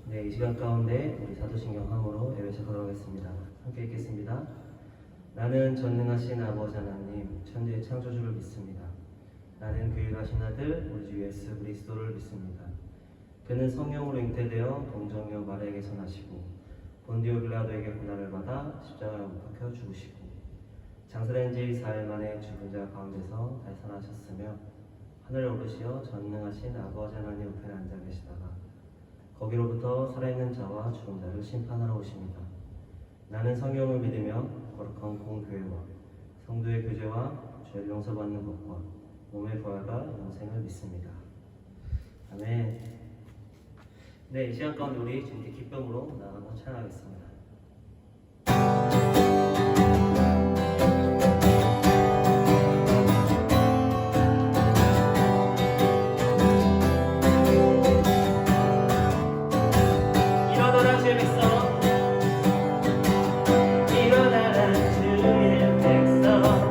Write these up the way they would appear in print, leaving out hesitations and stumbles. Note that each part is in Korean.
네, 이 시간 가운데 우리 사도신경 함으로 예배 시작하도록 하겠습니다. 함께 읽겠습니다. 나는 전능하신 아버지 하나님, 천지의 창조주를 믿습니다. 나는 그 일하신 아들, 우리 주 예수 그리스도를 믿습니다. 그는 성령으로 잉태되어 동정녀 마리아에게서 나시고 본디오 빌라도에게 고난을 받아 십자가에 못 박혀 죽으시고 장사된 지 4일 만에 죽은 자 가운데서 달살하셨으며 하늘에 오르시어 전능하신 아버지 하나님 우편에 앉아 계시다가 거기로부터 살아있는 자와 죽은 자를 심판하러 오십니다. 나는 성령을 믿으며 거룩한 공교회와 성도의 교제와 죄를 용서받는 것과 몸의 부활과 영생을 믿습니다. 아멘. 네, 이 시간 가운데 우리 주님께 기쁨으로 나아가 찬양하겠습니다. 일어나라 주의 백성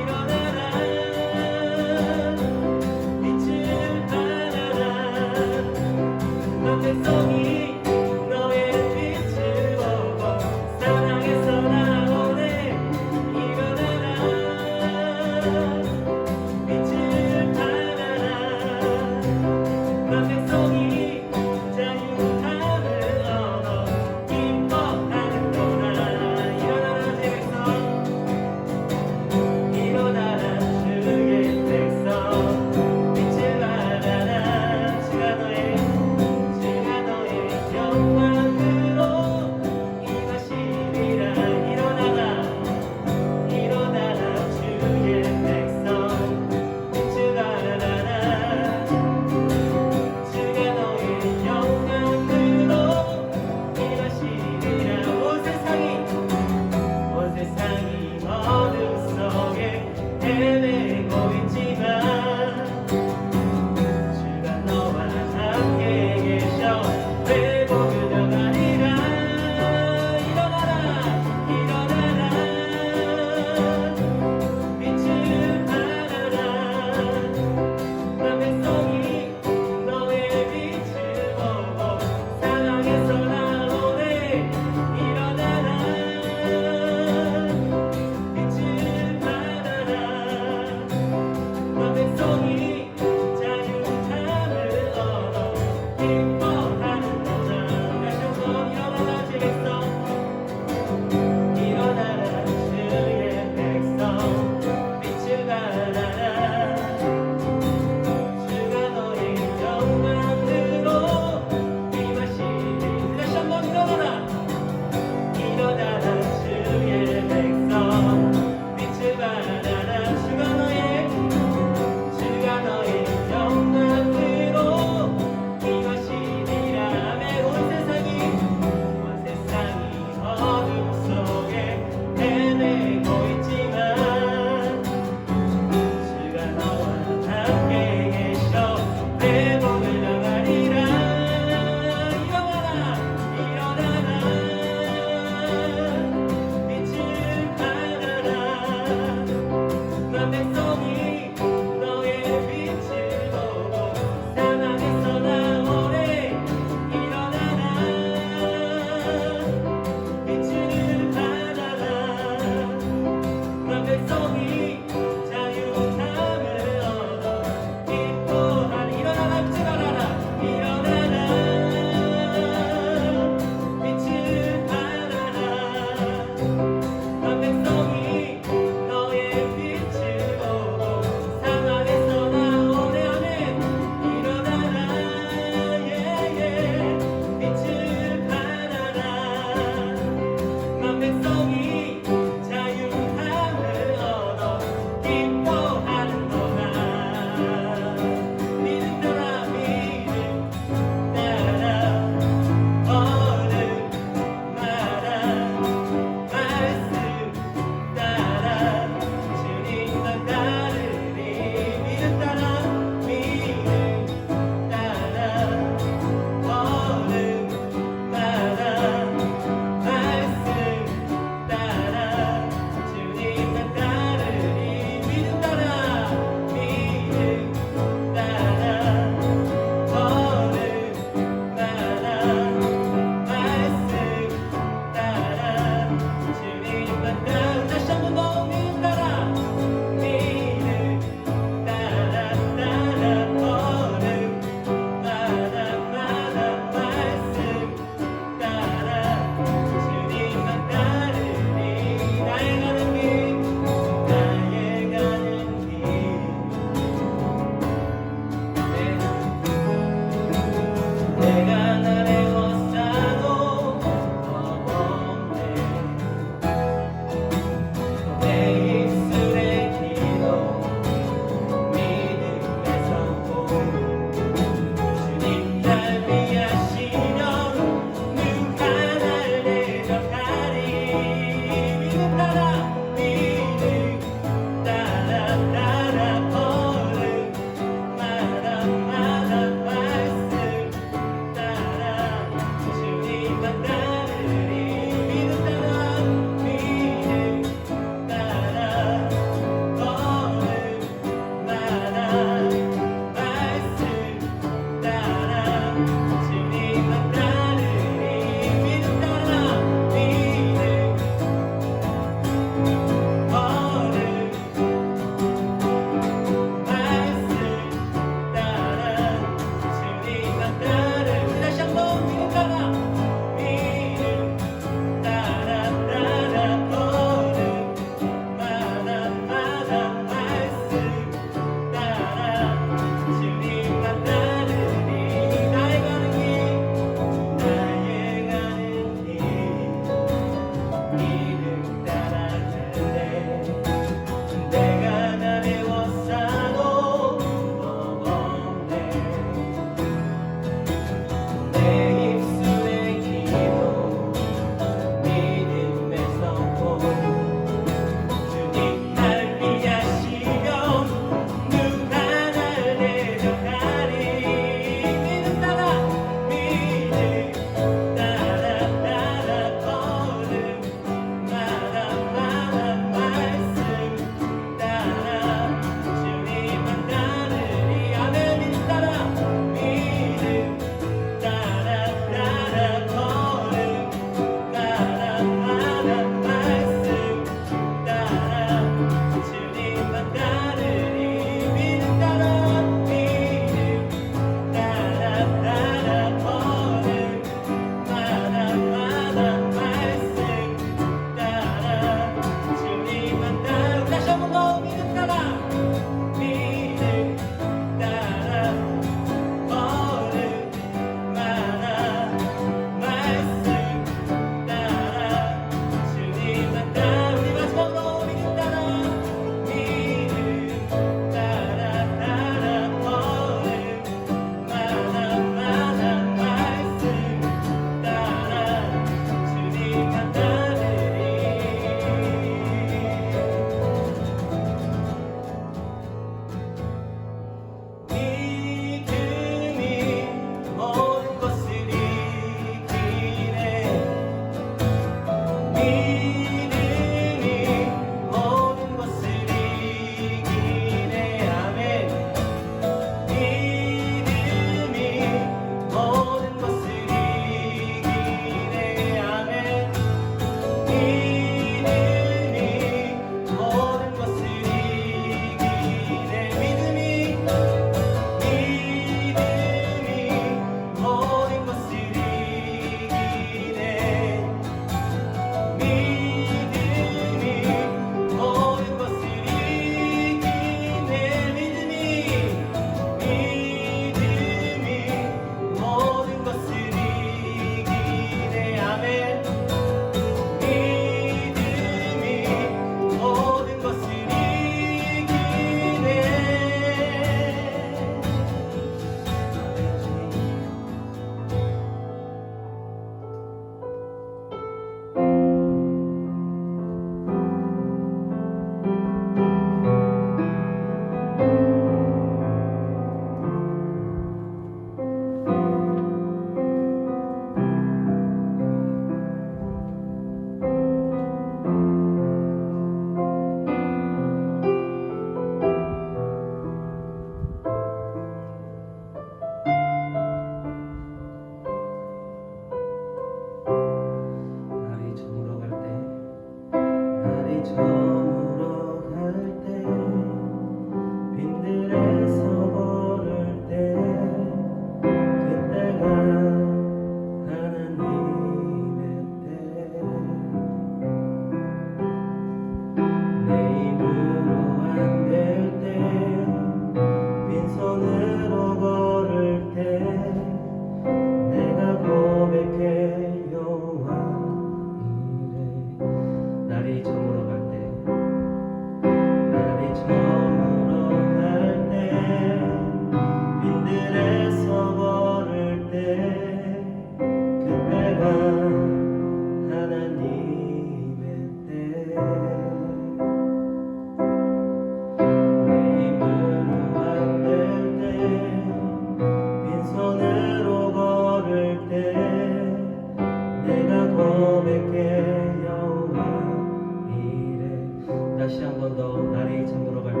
다시 한 번 더 날이 저물어 갈 때,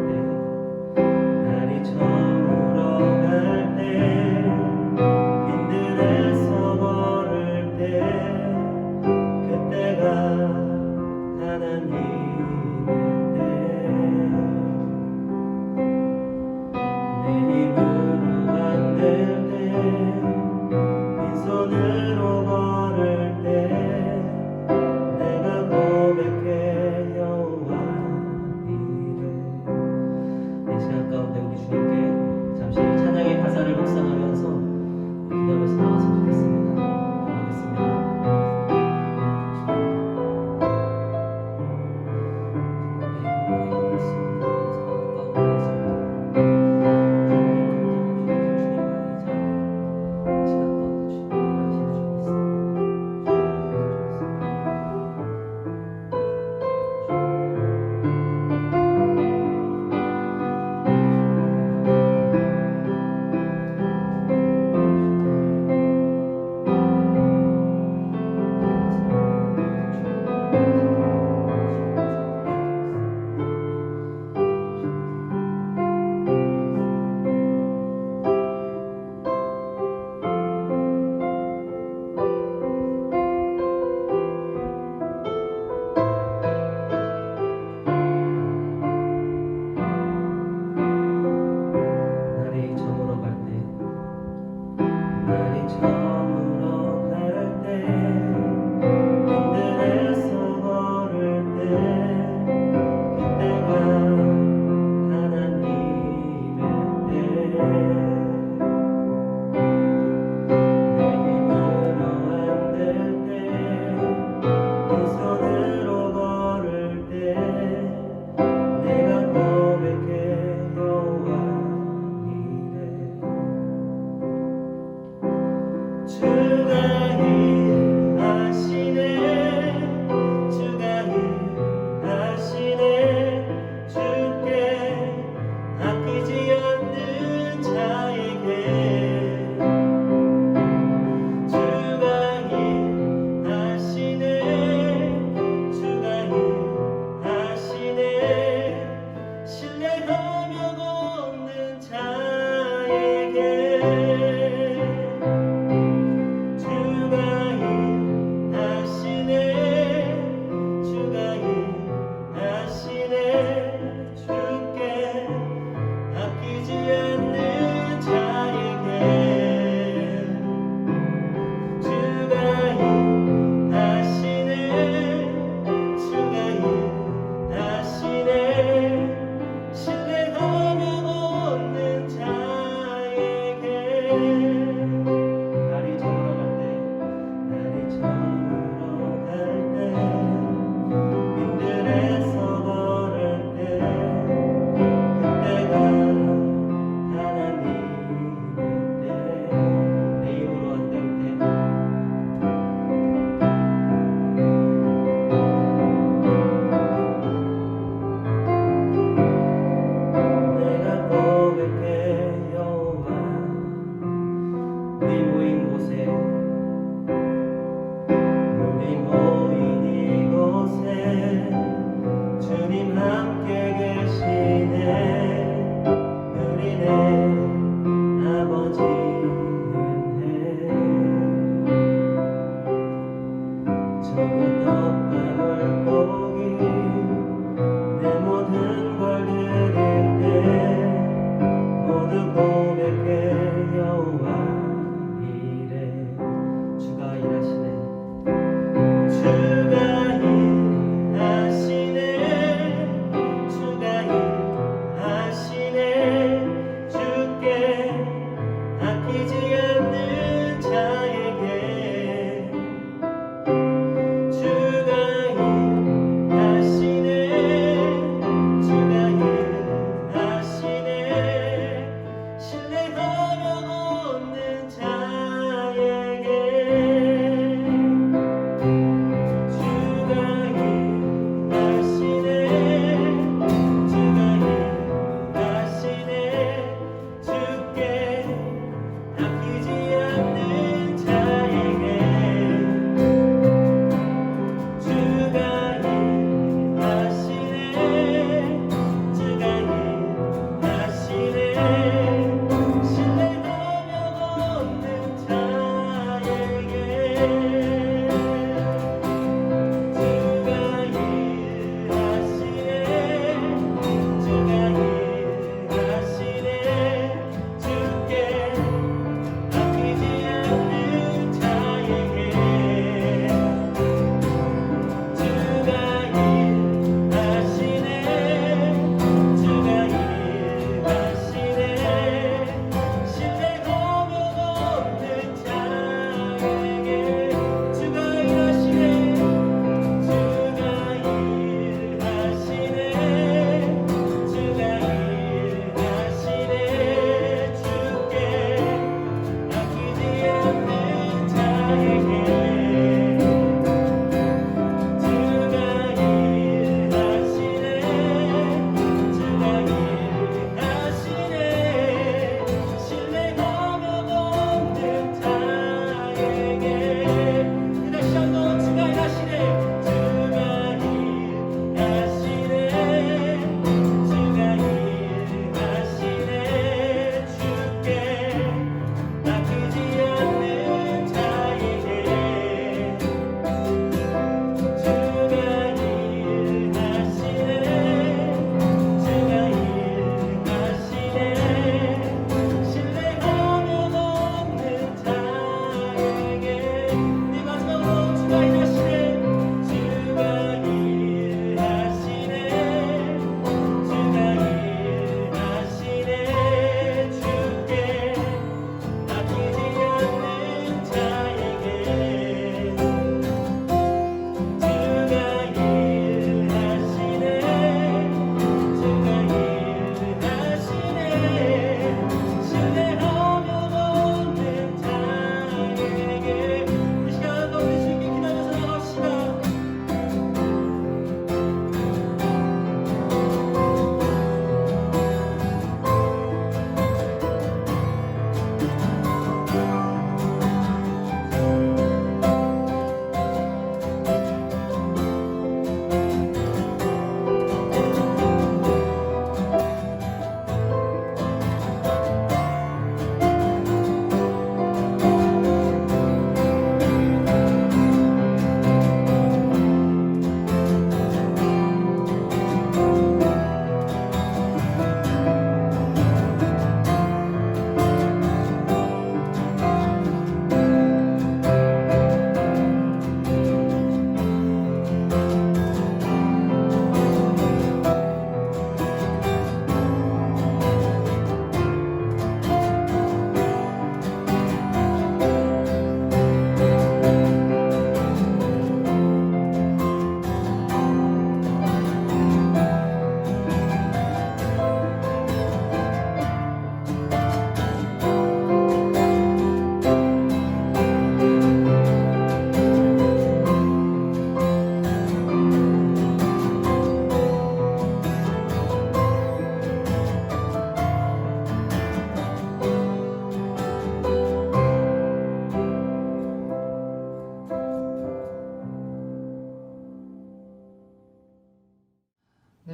날이 저물어 갈 때, 빈들에서 걸을 때, 그때가 하나님의 때. 내 힘으로 안 될 때, 빈손으로 걸을 때, 내가 고백해 여호와 이래. 이 시간 가운데 우리 주님께 잠시 찬양의 가사를 묵상하면서 기도하면서 나왔으면 좋겠습니다. 기도하겠습니다. 날이 저물어 갈 때, 날이 저물어 갈 때, 빈들에서 걸을 때, 그때가 하나님의 때. 내 힘으로 안 될 때, 빈손으로 걸을 때, 내가 고백해 여호와 주가 일하시네, 주가 일하시네. 주께 아끼지 않는 자에게 주가 일하시네, 주가 일하시네. 신뢰하며 걷는 자에게 날이 저물어 갈 때, 날이 저물어 갈 때, 빈들에서 걸을 때, 그때가 하나님의 때. 내 힘으로 안 될 때, 내가 고백해 여호와. 우리 모인 곳에, 우리 모인 이곳에 주님 함께 계시네. 우리네 아버지 은혜, 적은 떡과 물고기, 내 모든 걸 드릴 때, 모두 고백해 여호와 이래. 주가 일하시네, 주가 일하시네, 주가 일하시네.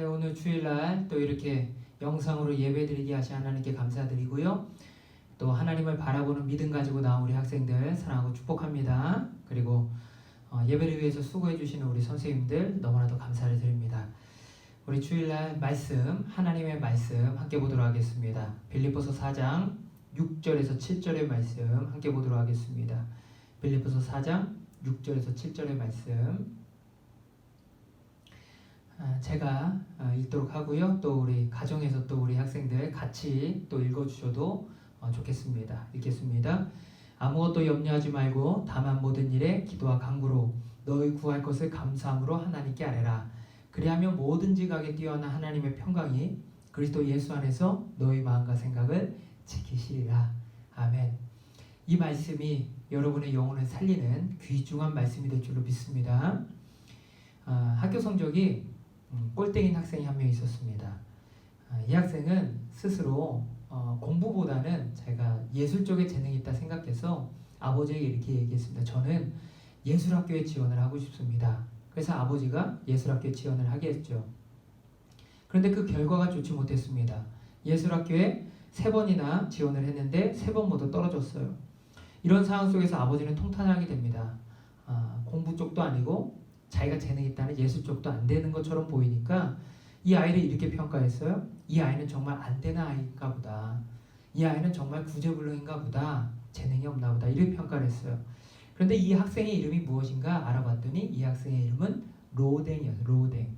오늘 주일날 또 이렇게 영상으로 예배드리게 하신 하나님께 감사드리고요. 또 하나님을 바라보는 믿음 가지고 나온 우리 학생들 사랑하고 축복합니다. 그리고 예배를 위해서 수고해 주시는 우리 선생님들 너무나도 감사를 드립니다. 우리 주일날 말씀, 하나님의 말씀 함께 보도록 하겠습니다. 빌립보서 4장 6절에서 7절의 말씀 함께 보도록 하겠습니다. 빌립보서 4장 6절에서 7절의 말씀 제가 읽도록 하고요. 또 우리 가정에서 또 우리 학생들 같이 또 읽어주셔도 좋겠습니다. 읽겠습니다. 아무것도 염려하지 말고 다만 모든 일에 기도와 간구로 너희 구할 것을 감사함으로 하나님께 아뢰라. 그리하면 모든 지각에 뛰어난 하나님의 평강이 그리스도 예수 안에서 너희 마음과 생각을 지키시리라. 아멘. 이 말씀이 여러분의 영혼을 살리는 귀중한 말씀이 될 줄로 믿습니다. 학교 성적이 꼴등인 학생이 한 명 있었습니다. 이 학생은 스스로 공부보다는 제가 예술 쪽에 재능이 있다 생각해서 아버지에게 이렇게 얘기했습니다. 저는 예술학교에 지원을 하고 싶습니다. 그래서 아버지가 예술학교에 지원을 하게 했죠. 그런데 그 결과가 좋지 못했습니다. 예술학교에 3번이나 지원을 했는데 3번 모두 떨어졌어요. 이런 상황 속에서 아버지는 통탄하게 됩니다. 공부 쪽도 아니고 자기가 재능이 있다는 예술 쪽도 안 되는 것처럼 보이니까 이 아이를 이렇게 평가했어요. 이 아이는 정말 안 되는 아이인가 보다. 이 아이는 정말 구제불능인가 보다. 재능이 없나 보다. 이렇게 평가를 했어요. 그런데 이 학생의 이름이 무엇인가 알아봤더니 이 학생의 이름은 로댕이었어요. 로댕.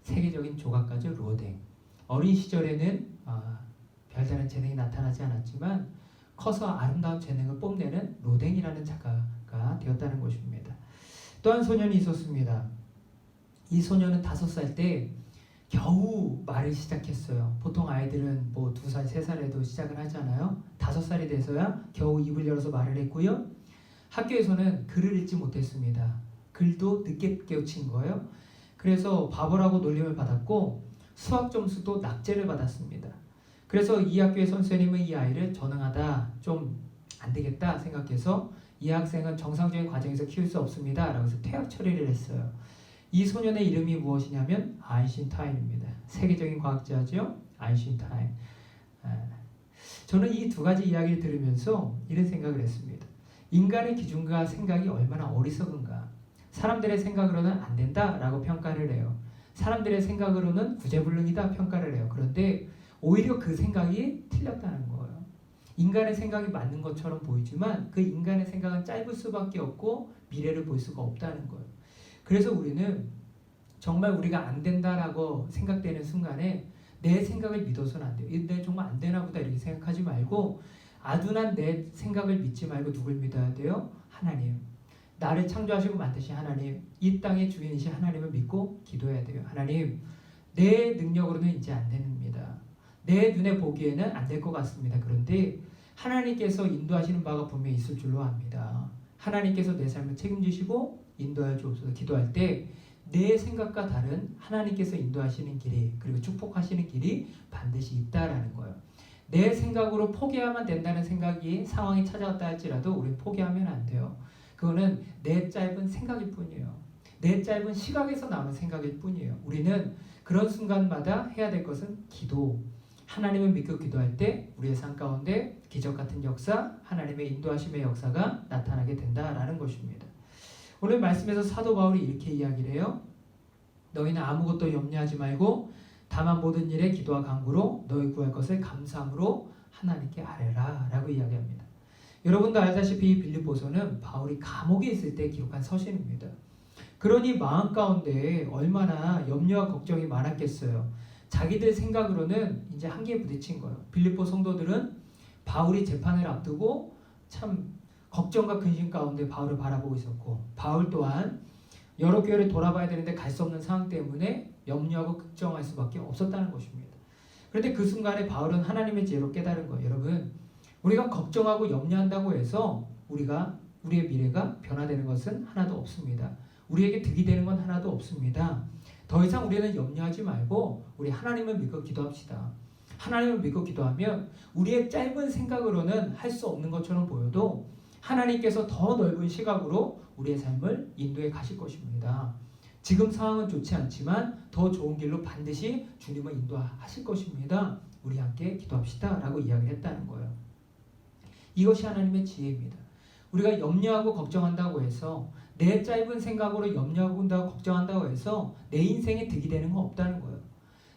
세계적인 조각가죠. 로댕. 어린 시절에는 별다른 재능이 나타나지 않았지만 커서 아름다운 재능을 뽐내는 로댕이라는 작가가 되었다는 것입니다. 또 한 소년이 있었습니다. 이 소년은 5살 때 겨우 말을 시작했어요. 보통 아이들은 뭐 2살, 3살에도 시작을 하잖아요. 5살이 돼서야 겨우 입을 열어서 말을 했고요. 학교에서는 글을 읽지 못했습니다. 글도 늦게 깨우친 거예요. 그래서 바보라고 놀림을 받았고 수학 점수도 낙제를 받았습니다. 그래서 이 학교의 선생님은 이 아이를 전능하다, 좀 안 되겠다 생각해서 이 학생은 정상적인 과정에서 키울 수 없습니다 라고 해서 퇴학 처리를 했어요. 이 소년의 이름이 무엇이냐면 아인슈타인입니다. 세계적인 과학자죠. 아인슈타인. 저는 이 2가지 이야기를 들으면서 이런 생각을 했습니다. 인간의 기준과 생각이 얼마나 어리석은가. 사람들의 생각으로는 안 된다 라고 평가를 해요. 사람들의 생각으로는 구제불능이다 평가를 해요. 그런데 오히려 그 생각이 틀렸다는 거예요. 인간의 생각이 맞는 것처럼 보이지만 그 인간의 생각은 짧을 수밖에 없고 미래를 볼 수가 없다는 거예요. 그래서 우리는 정말 우리가 안 된다라고 생각되는 순간에 내 생각을 믿어서는 안 돼요. 내 정말 안 되나 보다 이렇게 생각하지 말고 아둔한 내 생각을 믿지 말고 누굴 믿어야 돼요? 하나님. 나를 창조하시고 만드신 하나님, 이 땅의 주인이신 하나님을 믿고 기도해야 돼요. 하나님, 내 능력으로는 이제 안 됩니다. 내 눈에 보기에는 안 될 것 같습니다. 그런데 하나님께서 인도하시는 바가 분명히 있을 줄로 압니다. 하나님께서 내 삶을 책임지시고 인도하여 주옵소서. 기도할 때 내 생각과 다른 하나님께서 인도하시는 길이 그리고 축복하시는 길이 반드시 있다라는 거예요. 내 생각으로 포기하면 된다는 생각이 상황이 찾아왔다 할지라도 우리는 포기하면 안 돼요. 그거는 내 짧은 생각일 뿐이에요. 내 짧은 시각에서 나오는 생각일 뿐이에요. 우리는 그런 순간마다 해야 될 것은 기도. 하나님을 믿고 기도할 때 우리의 삶 가운데 기적 같은 역사, 하나님의 인도하심의 역사가 나타나게 된다라는 것입니다. 오늘 말씀에서 사도 바울이 이렇게 이야기를 해요. 너희는 아무것도 염려하지 말고 다만 모든 일에 기도와 간구로 너희 구할 것을 감사함으로 하나님께 아뢰라 라고 이야기합니다. 여러분도 알다시피 빌립보서는 바울이 감옥에 있을 때 기록한 서신입니다. 그러니 마음 가운데 얼마나 염려와 걱정이 많았겠어요. 자기들 생각으로는 이제 한계에 부딪힌 거예요. 빌립보 성도들은 바울이 재판을 앞두고 참 걱정과 근심 가운데 바울을 바라보고 있었고 바울 또한 여러 교회를 돌아봐야 되는데 갈 수 없는 상황 때문에 염려하고 걱정할 수밖에 없었다는 것입니다. 그런데 그 순간에 바울은 하나님의 지혜로 깨달은 거예요. 여러분, 우리가 걱정하고 염려한다고 해서 우리의 미래가 변화되는 것은 하나도 없습니다. 우리에게 득이 되는 건 하나도 없습니다. 더 이상 우리는 염려하지 말고 우리 하나님을 믿고 기도합시다. 하나님을 믿고 기도하면 우리의 짧은 생각으로는 할 수 없는 것처럼 보여도 하나님께서 더 넓은 시각으로 우리의 삶을 인도해 가실 것입니다. 지금 상황은 좋지 않지만 더 좋은 길로 반드시 주님은 인도하실 것입니다. 우리 함께 기도합시다 라고 이야기를 했다는 거예요. 이것이 하나님의 지혜입니다. 우리가 염려하고 걱정한다고 해서 내 짧은 생각으로 염려하고 걱정한다고 해서 내 인생에 득이 되는 건 없다는 거예요.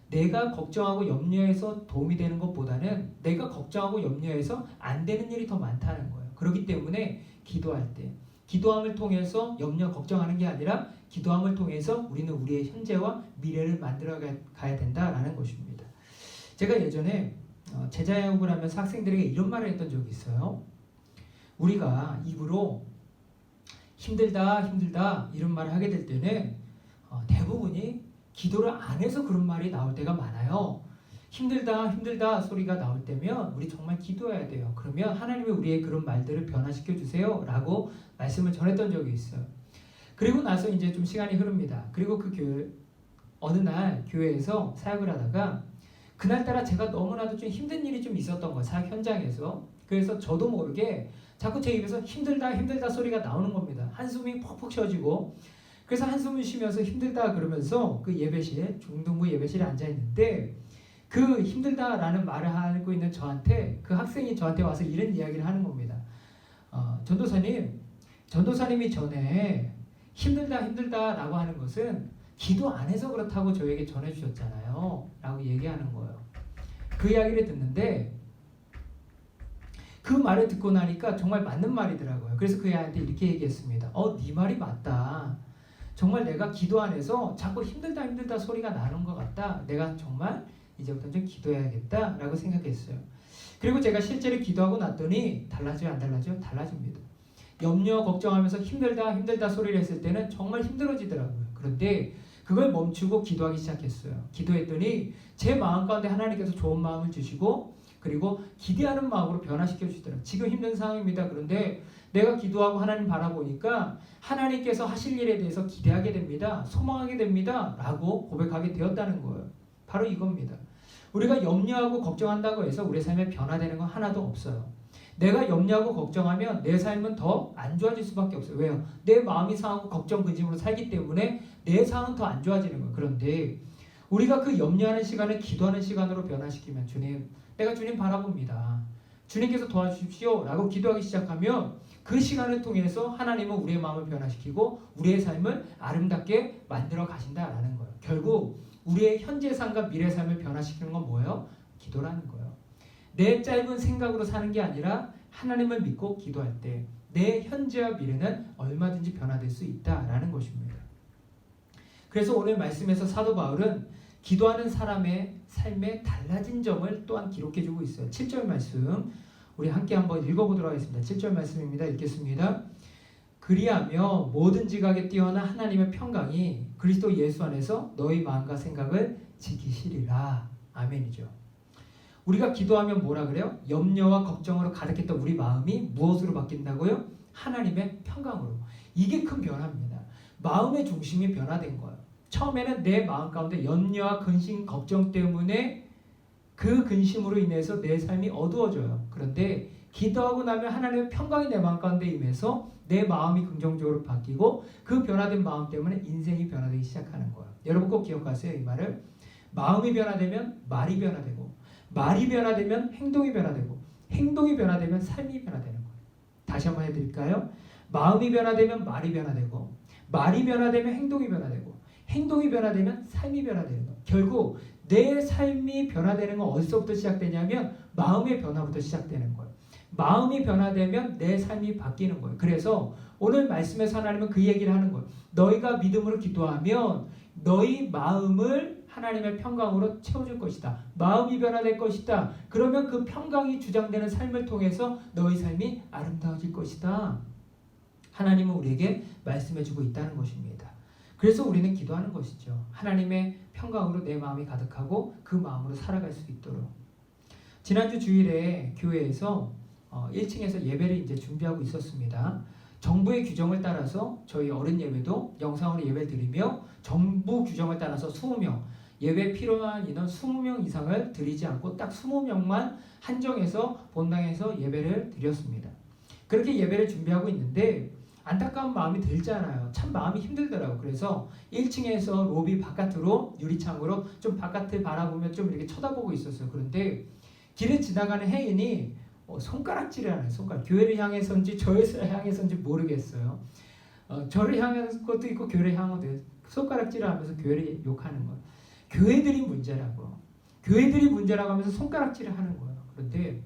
내가 걱정하고 염려해서 도움이 되는 것보다는 내가 걱정하고 염려해서 안 되는 일이 더 많다는 거예요. 그렇기 때문에 기도할 때 기도함을 통해서 염려 걱정하는 게 아니라 기도함을 통해서 우리는 우리의 현재와 미래를 만들어 가야 된다라는 것입니다. 제가 예전에 제자야곱을 하면서 학생들에게 이런 말을 했던 적이 있어요. 우리가 입으로 힘들다 이런 말을 하게 될 때는 대부분이 기도를 안 해서 그런 말이 나올 때가 많아요. 힘들다 소리가 나올 때면 우리 정말 기도해야 돼요. 그러면 하나님이 우리의 그런 말들을 변화시켜 주세요 라고 말씀을 전했던 적이 있어요. 그리고 나서 이제 좀 시간이 흐릅니다. 그리고 어느 날 교회에서 사역을 하다가 그날따라 제가 너무나도 좀 힘든 일이 좀 있었던 거예요. 사역 현장에서. 그래서 저도 모르게 자꾸 제 입에서 힘들다 소리가 나오는 겁니다. 한숨이 퍽퍽 쉬어지고, 그래서 한숨을 쉬면서 힘들다 그러면서 그 예배실에, 중등부 예배실에 앉아있는데 그 힘들다라는 말을 하고 있는 저한테, 그 학생이 저한테 와서 이런 이야기를 하는 겁니다. 전도사님이 전에 힘들다라고 하는 것은 기도 안 해서 그렇다고 저에게 전해주셨잖아요 라고 얘기하는 거예요. 그 이야기를 듣는데 그 말을 듣고 나니까 정말 맞는 말이더라고요. 그래서 그 애한테 이렇게 얘기했습니다. 네 말이 맞다. 정말 내가 기도 안 해서 자꾸 힘들다 소리가 나는 것 같다. 내가 정말 이제부터 좀 기도해야겠다 라고 생각했어요. 그리고 제가 실제로 기도하고 났더니 달라져요, 안 달라져요? 달라집니다. 염려 걱정하면서 힘들다 소리를 했을 때는 정말 힘들어지더라고요. 그런데 그걸 멈추고 기도하기 시작했어요. 기도했더니 제 마음 가운데 하나님께서 좋은 마음을 주시고, 그리고 기대하는 마음으로 변화시켜 주시더라고요. 지금 힘든 상황입니다. 그런데 내가 기도하고 하나님 바라보니까 하나님께서 하실 일에 대해서 기대하게 됩니다. 소망하게 됩니다. 라고 고백하게 되었다는 거예요. 바로 이겁니다. 우리가 염려하고 걱정한다고 해서 우리의 삶에 변화되는 건 하나도 없어요. 내가 염려하고 걱정하면 내 삶은 더 안 좋아질 수밖에 없어요. 왜요? 내 마음이 상하고 걱정 근심으로 살기 때문에 내 상은 더 안 좋아지는 거예요. 그런데 우리가 그 염려하는 시간을 기도하는 시간으로 변화시키면, 내가 주님 바라봅니다. 주님께서 도와주십시오 라고 기도하기 시작하면 그 시간을 통해서 하나님은 우리의 마음을 변화시키고 우리의 삶을 아름답게 만들어 가신다라는 거예요. 결국 우리의 현재 삶과 미래 삶을 변화시키는 건 뭐예요? 기도라는 거예요. 내 짧은 생각으로 사는 게 아니라 하나님을 믿고 기도할 때 내 현재와 미래는 얼마든지 변화될 수 있다라는 것입니다. 그래서 오늘 말씀에서 사도 바울은 기도하는 사람의 삶에 달라진 점을 또한 기록해주고 있어요. 7절 말씀 우리 함께 한번 읽어보도록 하겠습니다. 7절 말씀입니다. 읽겠습니다. 그리하며 모든 지각에 뛰어난 하나님의 평강이 그리스도 예수 안에서 너희 마음과 생각을 지키시리라. 아멘이죠. 우리가 기도하면 뭐라 그래요? 염려와 걱정으로 가득했던 우리 마음이 무엇으로 바뀐다고요? 하나님의 평강으로. 이게 큰 변화입니다. 마음의 중심이 변화된 거예요. 처음에는 내 마음 가운데 염려와 근심, 걱정 때문에 그 근심으로 인해서 내 삶이 어두워져요. 그런데 기도하고 나면 하나님의 평강이 내 마음 가운데 임해서 내 마음이 긍정적으로 바뀌고 그 변화된 마음 때문에 인생이 변화되기 시작하는 거예요. 여러분 꼭 기억하세요. 이 말을. 마음이 변화되면 말이 변화되고, 말이 변화되면 행동이 변화되고, 행동이 변화되면 삶이 변화되는 거예요. 다시 한번 해드릴까요? 마음이 변화되면 말이 변화되고, 말이 변화되면 행동이 변화되고, 행동이 변화되면 삶이 변화되는 거예요. 결국 내 삶이 변화되는 건 어디서부터 시작되냐면 마음의 변화부터 시작되는 거예요. 마음이 변화되면 내 삶이 바뀌는 거예요. 그래서 오늘 말씀에서 하나님은 그 얘기를 하는 거예요. 너희가 믿음으로 기도하면 너희 마음을 하나님의 평강으로 채워줄 것이다. 마음이 변화될 것이다. 그러면 그 평강이 주장되는 삶을 통해서 너희 삶이 아름다워질 것이다. 하나님은 우리에게 말씀해주고 있다는 것입니다. 그래서 우리는 기도하는 것이죠. 하나님의 평강으로 내 마음이 가득하고 그 마음으로 살아갈 수 있도록. 지난주 주일에 교회에서 1층에서 예배를 이제 준비하고 있었습니다. 정부의 규정을 따라서 저희 어른 예배도 영상으로 예배를 드리며 정부 규정을 따라서 20명, 예배 필요한 인원 20명 이상을 드리지 않고 딱 20명만 한정해서 본당에서 예배를 드렸습니다. 그렇게 예배를 준비하고 있는데 안타까운 마음이 들잖아요. 참 마음이 힘들더라고요. 그래서 1층에서 로비 바깥으로 유리창으로 좀 바깥을 바라보며 좀 이렇게 쳐다보고 있었어요. 그런데 길을 지나가는 혜인이 손가락질을 하는 손가락. 교회를 향해서인지 저를 향해서인지 모르겠어요. 저를 향한 것도 있고 교회를 향하도 손가락질을 하면서 교회를 욕하는 거예요. 교회들이 문제라고. 교회들이 문제라고 하면서 손가락질을 하는 거예요. 그런데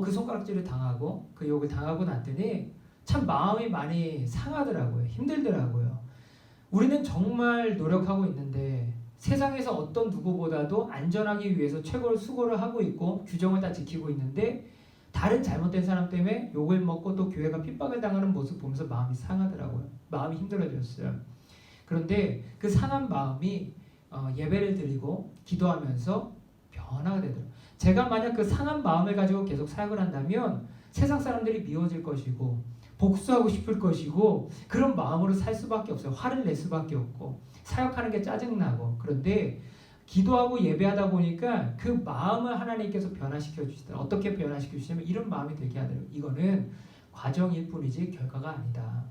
그 손가락질을 당하고 그 욕을 당하고 났더니 참 마음이 많이 상하더라고요. 힘들더라고요. 우리는 정말 노력하고 있는데 세상에서 어떤 누구보다도 안전하기 위해서 최고로 수고를 하고 있고 규정을 다 지키고 있는데 다른 잘못된 사람 때문에 욕을 먹고 또 교회가 핍박을 당하는 모습 보면서 마음이 상하더라고요. 마음이 힘들어졌어요. 그런데 그 상한 마음이 예배를 드리고 기도하면서 변화가 되더라고요. 제가 만약 그 상한 마음을 가지고 계속 사역을 한다면 세상 사람들이 미워질 것이고 복수하고 싶을 것이고 그런 마음으로 살 수밖에 없어요. 화를 낼 수밖에 없고 사역하는 게 짜증나고. 그런데 기도하고 예배하다 보니까 그 마음을 하나님께서 변화시켜 주시더라고요. 어떻게 변화시켜 주시냐면 이런 마음이 되게 하더라고요. 이거는 과정일 뿐이지 결과가 아니다.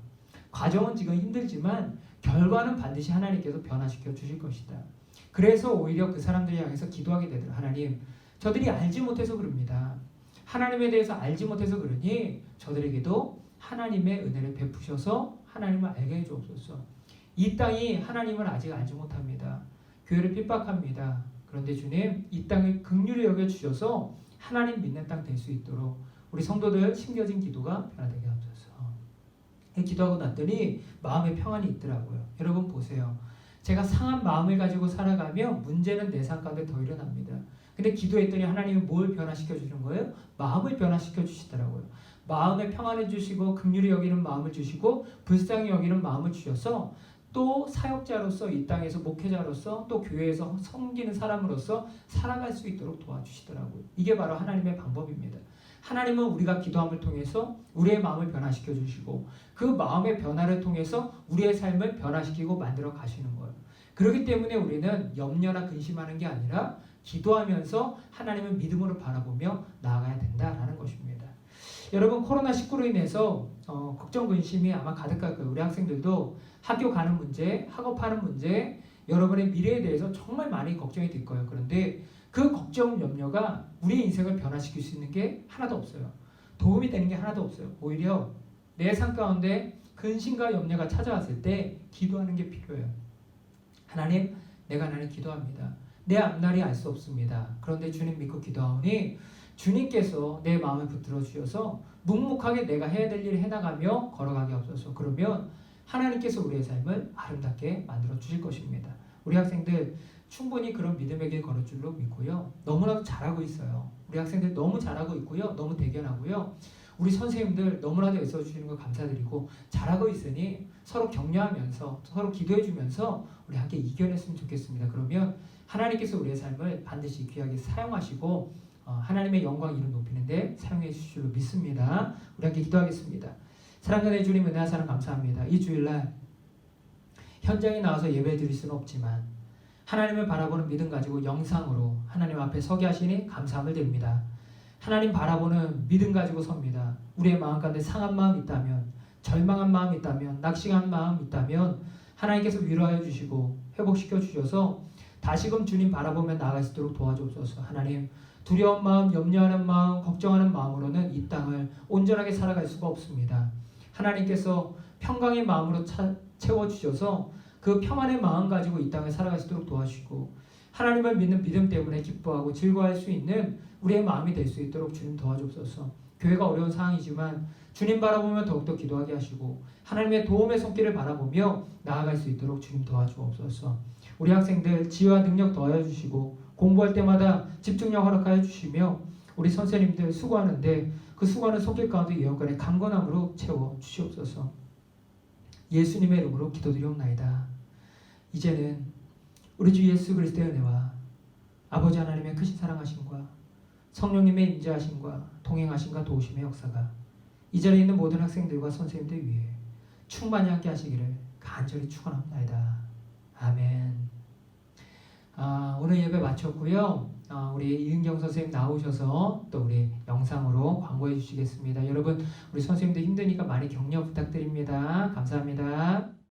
과정은 지금 힘들지만 결과는 반드시 하나님께서 변화시켜 주실 것이다. 그래서 오히려 그 사람들을 향해서 기도하게 되더라고요. 하나님, 저들이 알지 못해서 그럽니다. 하나님에 대해서 알지 못해서 그러니 저들에게도 하나님의 은혜를 베푸셔서 하나님을 알게 해주옵소서. 이 땅이 하나님을 아직 알지 못합니다. 교회를 핍박합니다. 그런데 주님, 이 땅을 긍휼히 여겨주셔서 하나님 믿는 땅 될 수 있도록 우리 성도들 심겨진 기도가 변화되게 하옵소서. 기도하고 났더니 마음에 평안이 있더라고요. 여러분 보세요. 제가 상한 마음을 가지고 살아가면 문제는 내 삶 가운데 더 일어납니다. 근데 기도했더니 하나님은 뭘 변화시켜 주시는 거예요? 마음을 변화시켜 주시더라고요. 마음에 평안을 주시고 긍휼히 여기는 마음을 주시고 불쌍히 여기는 마음을 주셔서 또 사역자로서 이 땅에서 목회자로서 또 교회에서 섬기는 사람으로서 살아갈 수 있도록 도와주시더라고요. 이게 바로 하나님의 방법입니다. 하나님은 우리가 기도함을 통해서 우리의 마음을 변화시켜 주시고 그 마음의 변화를 통해서 우리의 삶을 변화시키고 만들어 가시는 거예요. 그렇기 때문에 우리는 염려나 근심하는 게 아니라 기도하면서 하나님을 믿음으로 바라보며 나아가야 된다라는 것입니다. 여러분 코로나19로 인해서 걱정 근심이 아마 가득할 거예요. 우리 학생들도 학교 가는 문제, 학업하는 문제, 여러분의 미래에 대해서 정말 많이 걱정이 될 거예요. 그런데 그 걱정, 염려가 우리의 인생을 변화시킬 수 있는 게 하나도 없어요. 도움이 되는 게 하나도 없어요. 오히려 내 삶 가운데 근심과 염려가 찾아왔을 때 기도하는 게 필요해요. 하나님, 내가 하나님 기도합니다. 내 앞날이 알 수 없습니다. 그런데 주님 믿고 기도하오니 주님께서 내 마음을 붙들어 주셔서 묵묵하게 내가 해야 될 일을 해나가며 걸어가게 하옵소서. 그러면 하나님께서 우리의 삶을 아름답게 만들어 주실 것입니다. 우리 학생들 충분히 그런 믿음의 길 걸을 줄로 믿고요. 너무나도 잘하고 있어요. 우리 학생들 너무 잘하고 있고요. 너무 대견하고요. 우리 선생님들 너무나도 애써주시는 거 감사드리고 잘하고 있으니 서로 격려하면서 서로 기도해주면서 우리 함께 이겨냈으면 좋겠습니다. 그러면 하나님께서 우리의 삶을 반드시 귀하게 사용하시고 하나님의 영광 이름 높이는데 사용해 주실 줄로 믿습니다. 우리 함께 기도하겠습니다. 사랑하는 주님 은혜와 사랑 감사합니다. 이 주일날 현장에 나와서 예배 드릴 수는 없지만 하나님을 바라보는 믿음 가지고 영상으로 하나님 앞에 서게 하시니 감사함을 드립니다. 하나님 바라보는 믿음 가지고 섭니다. 우리의 마음 가운데 상한 마음 있다면, 절망한 마음 있다면, 낙심한 마음 있다면 하나님께서 위로하여 주시고 회복시켜 주셔서 다시금 주님 바라보며 나아갈 수 있도록 도와주옵소서. 하나님, 두려운 마음, 염려하는 마음, 걱정하는 마음으로는 이 땅을 온전하게 살아갈 수가 없습니다. 하나님께서 평강의 마음으로 채워주셔서 그 평안의 마음 가지고 이 땅을 살아갈 수 있도록 도와주시고 하나님을 믿는 믿음 때문에 기뻐하고 즐거워할 수 있는 우리의 마음이 될 수 있도록 주님 도와주옵소서. 교회가 어려운 상황이지만 주님 바라보며 더욱더 기도하게 하시고 하나님의 도움의 손길을 바라보며 나아갈 수 있도록 주님 도와주옵소서. 우리 학생들 지혜와 능력 더하여 주시고 공부할 때마다 집중력 허락하여 주시며 우리 선생님들 수고하는데 그 수고하는 손길 가운데 예언권의 강건함으로 채워 주시옵소서. 예수님의 이름으로 기도드리옵나이다. 이제는 우리 주 예수 그리스도의 은혜와 아버지 하나님의 크신 사랑하심과 성령님의 임재하심과 동행하심과 도우심의 역사가 이 자리에 있는 모든 학생들과 선생님들 위해 충만히 함께 하시기를 간절히 축원합니다. 아멘. 오늘 예배 마쳤고요. 우리 이은경 선생님 나오셔서 또 우리 영상 영상으로 광고해 주시겠습니다. 여러분 우리 선생님들 힘드니까 많이 격려 부탁드립니다. 감사합니다.